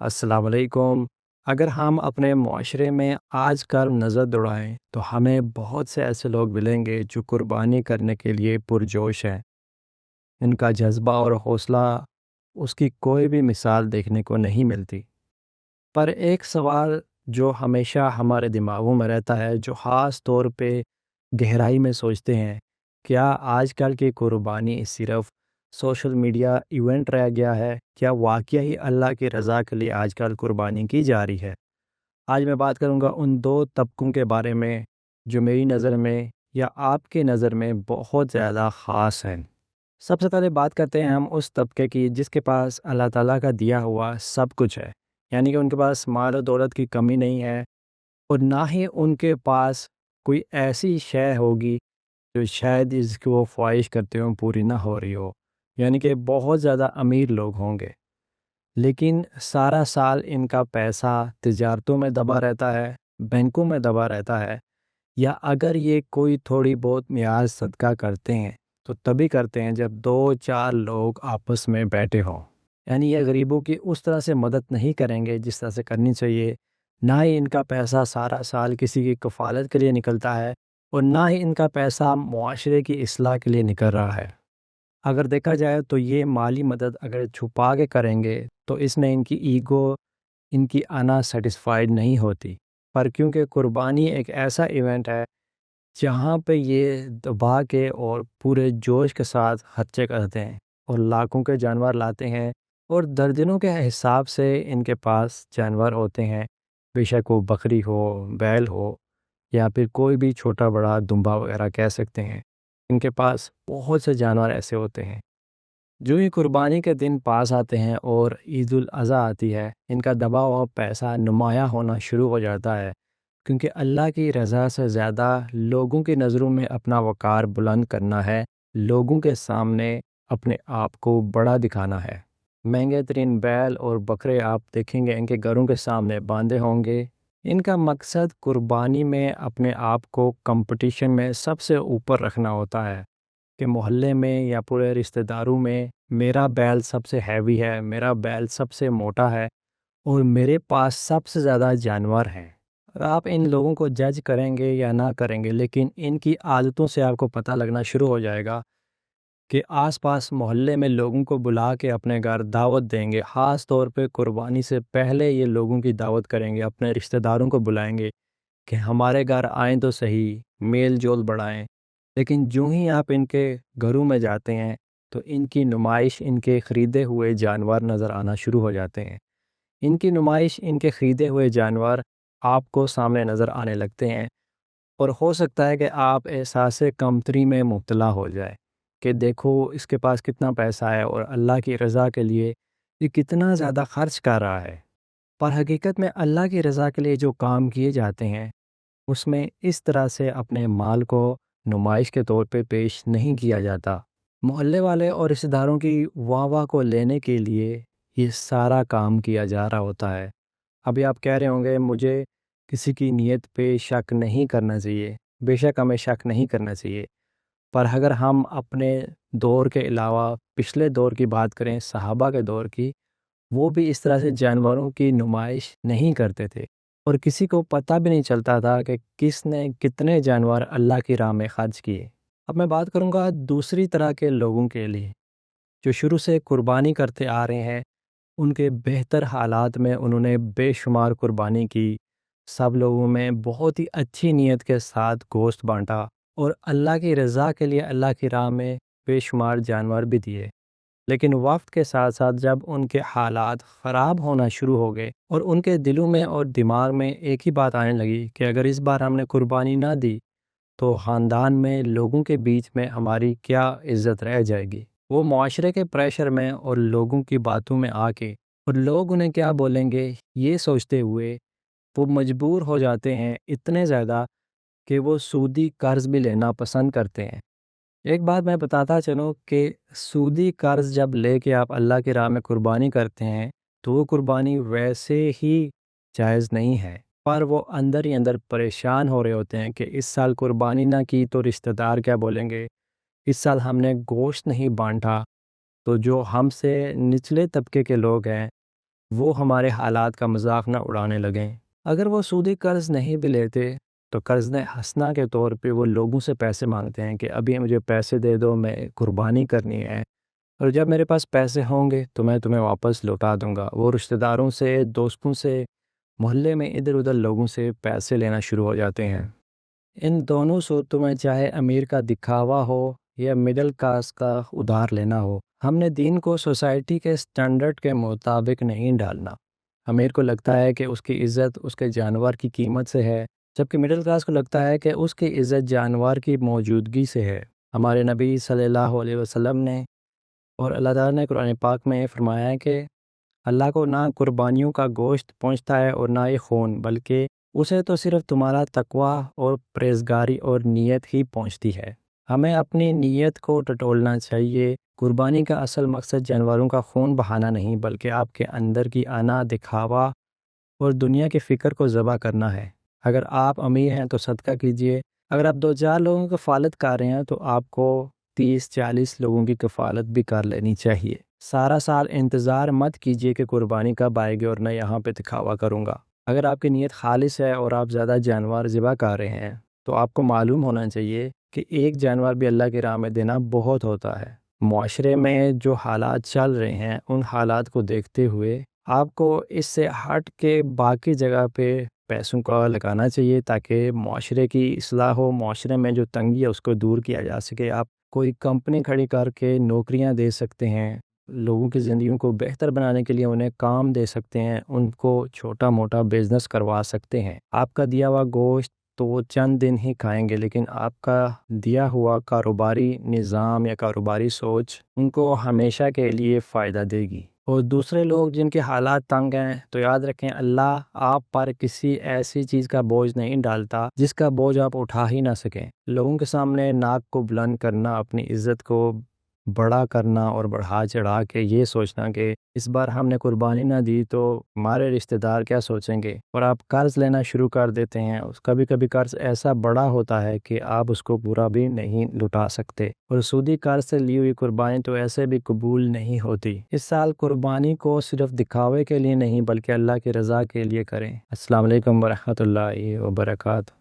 السلام علیکم۔ اگر ہم اپنے معاشرے میں آج کل نظر دوڑائیں تو ہمیں بہت سے ایسے لوگ ملیں گے جو قربانی کرنے کے لیے پرجوش ہیں۔ ان کا جذبہ اور حوصلہ اس کی کوئی بھی مثال دیکھنے کو نہیں ملتی۔ پر ایک سوال جو ہمیشہ ہمارے دماغوں میں رہتا ہے، جو خاص طور پہ گہرائی میں سوچتے ہیں، کیا آج کل کی قربانی صرف سوشل میڈیا ایونٹ رہ گیا ہے؟ کیا واقعی اللہ کی رضا کے لیے آج کل قربانی کی جا رہی ہے؟ آج میں بات کروں گا ان دو طبقوں کے بارے میں جو میری نظر میں یا آپ کی نظر میں بہت زیادہ خاص ہیں۔ سب سے پہلے بات کرتے ہیں ہم اس طبقے کی جس کے پاس اللہ تعالیٰ کا دیا ہوا سب کچھ ہے، یعنی کہ ان کے پاس مال و دولت کی کمی نہیں ہے، اور نہ ہی ان کے پاس کوئی ایسی شے ہوگی جو شاید اس کی وہ خواہش کرتے ہوں پوری نہ ہو رہی ہو، یعنی کہ بہت زیادہ امیر لوگ ہوں گے، لیکن سارا سال ان کا پیسہ تجارتوں میں دبا رہتا ہے، بینکوں میں دبا رہتا ہے، یا اگر یہ کوئی تھوڑی بہت نیاز صدقہ کرتے ہیں تو تبھی کرتے ہیں جب دو چار لوگ آپس میں بیٹھے ہوں۔ یعنی یہ غریبوں کی اس طرح سے مدد نہیں کریں گے جس طرح سے کرنی چاہیے، نہ ہی ان کا پیسہ سارا سال کسی کی کفالت کے لیے نکلتا ہے، اور نہ ہی ان کا پیسہ معاشرے کی اصلاح کے لیے نکل رہا ہے۔ اگر دیکھا جائے تو یہ مالی مدد اگر چھپا کے کریں گے تو اس میں ان کی ایگو، ان کی انا سیٹسفائیڈ نہیں ہوتی، پر کیونکہ قربانی ایک ایسا ایونٹ ہے جہاں پہ یہ دبا کے اور پورے جوش کے ساتھ خرچے کرتے ہیں اور لاکھوں کے جانور لاتے ہیں، اور درجنوں کے حساب سے ان کے پاس جانور ہوتے ہیں، بے شک وہ بکری ہو، بیل ہو، یا پھر کوئی بھی چھوٹا بڑا دمبا وغیرہ کہہ سکتے ہیں۔ ان کے پاس بہت سے جانور ایسے ہوتے ہیں۔ جو ہی قربانی کے دن پاس آتے ہیں اور عید الاضحیٰ آتی ہے، ان کا دبا ہوا پیسہ نمایاں ہونا شروع ہو جاتا ہے، کیونکہ اللہ کی رضا سے زیادہ لوگوں کی نظروں میں اپنا وقار بلند کرنا ہے، لوگوں کے سامنے اپنے آپ کو بڑا دکھانا ہے۔ مہنگے ترین بیل اور بکرے آپ دیکھیں گے ان کے گھروں کے سامنے باندھے ہوں گے۔ ان کا مقصد قربانی میں اپنے آپ کو کمپٹیشن میں سب سے اوپر رکھنا ہوتا ہے، کہ محلے میں یا پورے رشتہ داروں میں میرا بیل سب سے ہیوی ہے، میرا بیل سب سے موٹا ہے، اور میرے پاس سب سے زیادہ جانور ہیں۔ آپ ان لوگوں کو جج کریں گے یا نہ کریں گے، لیکن ان کی عادتوں سے آپ کو پتہ لگنا شروع ہو جائے گا کہ آس پاس محلے میں لوگوں کو بلا کے اپنے گھر دعوت دیں گے، خاص طور پہ قربانی سے پہلے یہ لوگوں کی دعوت کریں گے، اپنے رشتہ داروں کو بلائیں گے کہ ہمارے گھر آئیں تو صحیح، میل جول بڑھائیں۔ لیکن جو ہی آپ ان کے گھروں میں جاتے ہیں تو ان کی نمائش ان کے خریدے ہوئے جانور نظر آنا شروع ہو جاتے ہیں۔ ان کی نمائش ان کے خریدے ہوئے جانور آپ کو سامنے نظر آنے لگتے ہیں، اور ہو سکتا ہے کہ آپ احساس کمتری میں مبتلا ہو جائے کہ دیکھو اس کے پاس کتنا پیسہ ہے اور اللہ کی رضا کے لیے یہ کتنا زیادہ خرچ کر رہا ہے۔ پر حقیقت میں اللہ کی رضا کے لیے جو کام کیے جاتے ہیں اس میں اس طرح سے اپنے مال کو نمائش کے طور پہ پیش نہیں کیا جاتا۔ محلے والے اور رشتہ داروں کی واہ واہ کو لینے کے لیے یہ سارا کام کیا جا رہا ہوتا ہے۔ ابھی آپ کہہ رہے ہوں گے مجھے کسی کی نیت پہ شک نہیں کرنا چاہیے، بے شک ہمیں شک نہیں کرنا چاہیے، پر اگر ہم اپنے دور کے علاوہ پچھلے دور کی بات کریں، صحابہ کے دور کی، وہ بھی اس طرح سے جانوروں کی نمائش نہیں کرتے تھے، اور کسی کو پتہ بھی نہیں چلتا تھا کہ کس نے کتنے جانور اللہ کی راہ میں خرچ کیے۔ اب میں بات کروں گا دوسری طرح کے لوگوں کے لیے جو شروع سے قربانی کرتے آ رہے ہیں۔ ان کے بہتر حالات میں انہوں نے بے شمار قربانی کی، سب لوگوں میں بہت ہی اچھی نیت کے ساتھ گوشت بانٹا، اور اللہ کی رضا کے لیے اللہ کی راہ میں بے شمار جانور بھی دیے۔ لیکن وقت کے ساتھ ساتھ جب ان کے حالات خراب ہونا شروع ہو گئے اور ان کے دلوں میں اور دماغ میں ایک ہی بات آنے لگی کہ اگر اس بار ہم نے قربانی نہ دی تو خاندان میں لوگوں کے بیچ میں ہماری کیا عزت رہ جائے گی۔ وہ معاشرے کے پریشر میں اور لوگوں کی باتوں میں آ کے اور لوگ انہیں کیا بولیں گے یہ سوچتے ہوئے وہ مجبور ہو جاتے ہیں اتنے زیادہ کہ وہ سودی قرض بھی لینا پسند کرتے ہیں۔ ایک بات میں بتاتا چلوں کہ سودی قرض جب لے کے آپ اللہ کی راہ میں قربانی کرتے ہیں تو وہ قربانی ویسے ہی جائز نہیں ہے، پر وہ اندر ہی اندر پریشان ہو رہے ہوتے ہیں کہ اس سال قربانی نہ کی تو رشتہ دار کیا بولیں گے، اس سال ہم نے گوشت نہیں بانٹا تو جو ہم سے نچلے طبقے کے لوگ ہیں وہ ہمارے حالات کا مذاق نہ اڑانے لگیں۔ اگر وہ سودی قرض نہیں بھی لیتے تو قرض حسنہ کے طور پہ وہ لوگوں سے پیسے مانگتے ہیں کہ ابھی مجھے پیسے دے دو، میں قربانی کرنی ہے، اور جب میرے پاس پیسے ہوں گے تو میں تمہیں واپس لوٹا دوں گا۔ وہ رشتہ داروں سے، دوستوں سے، محلے میں ادھر ادھر لوگوں سے پیسے لینا شروع ہو جاتے ہیں۔ ان دونوں صورتوں میں چاہے امیر کا دکھاوا ہو یا مڈل کلاس کا ادھار لینا ہو، ہم نے دین کو سوسائٹی کے سٹینڈرڈ کے مطابق نہیں ڈالنا۔ امیر کو لگتا ہے کہ اس کی عزت اس کے جانور کی قیمت سے ہے، جبکہ مڈل کلاس کو لگتا ہے کہ اس کی عزت جانور کی موجودگی سے ہے۔ ہمارے نبی صلی اللہ علیہ وسلم نے اور اللہ تعالیٰ نے قرآن پاک میں فرمایا ہے کہ اللہ کو نہ قربانیوں کا گوشت پہنچتا ہے اور نہ یہ خون، بلکہ اسے تو صرف تمہارا تقوی اور پرہیزگاری اور نیت ہی پہنچتی ہے۔ ہمیں اپنی نیت کو ٹٹولنا چاہیے۔ قربانی کا اصل مقصد جانوروں کا خون بہانا نہیں، بلکہ آپ کے اندر کی انا، دکھاوا اور دنیا کی فکر کو ذبح کرنا ہے۔ اگر آپ امیر ہیں تو صدقہ کیجیے، اگر آپ 2-4 لوگوں کی کفالت کر رہے ہیں تو آپ کو 30-40 لوگوں کی کفالت بھی کر لینی چاہیے۔ سارا سال انتظار مت کیجیے کہ قربانی کب آئے گی اور میں یہاں پہ دکھاوا کروں گا۔ اگر آپ کی نیت خالص ہے اور آپ زیادہ جانور ذبح کر رہے ہیں تو آپ کو معلوم ہونا چاہیے کہ ایک جانور بھی اللہ کی راہ میں دینا بہت ہوتا ہے۔ معاشرے میں جو حالات چل رہے ہیں ان حالات کو دیکھتے ہوئے آپ کو اس سے ہٹ کے باقی جگہ پہ پیسوں کا لگانا چاہیے تاکہ معاشرے کی اصلاح ہو، معاشرے میں جو تنگی ہے اس کو دور کیا جا سکے۔ آپ کوئی کمپنی کھڑی کر کے نوکریاں دے سکتے ہیں، لوگوں کی زندگیوں کو بہتر بنانے کے لیے انہیں کام دے سکتے ہیں، ان کو چھوٹا موٹا بزنس کروا سکتے ہیں۔ آپ کا دیا ہوا گوشت تو وہ چند دن ہی کھائیں گے، لیکن آپ کا دیا ہوا کاروباری نظام یا کاروباری سوچ ان کو ہمیشہ کے لیے فائدہ دے گی۔ اور دوسرے لوگ جن کے حالات تنگ ہیں تو یاد رکھیں، اللہ آپ پر کسی ایسی چیز کا بوجھ نہیں ڈالتا جس کا بوجھ آپ اٹھا ہی نہ سکیں۔ لوگوں کے سامنے ناک کو بلند کرنا، اپنی عزت کو بڑا کرنا اور بڑھا چڑھا کے یہ سوچنا کہ اس بار ہم نے قربانی نہ دی تو ہمارے رشتہ دار کیا سوچیں گے، اور آپ قرض لینا شروع کر دیتے ہیں۔ کبھی کبھی قرض ایسا بڑا ہوتا ہے کہ آپ اس کو پورا بھی نہیں لٹا سکتے، اور سودی قرض سے لی ہوئی قربانی تو ایسے بھی قبول نہیں ہوتی۔ اس سال قربانی کو صرف دکھاوے کے لیے نہیں بلکہ اللہ کی رضا کے لیے کریں۔ السلام علیکم ورحمۃ اللہ وبرکاتہ۔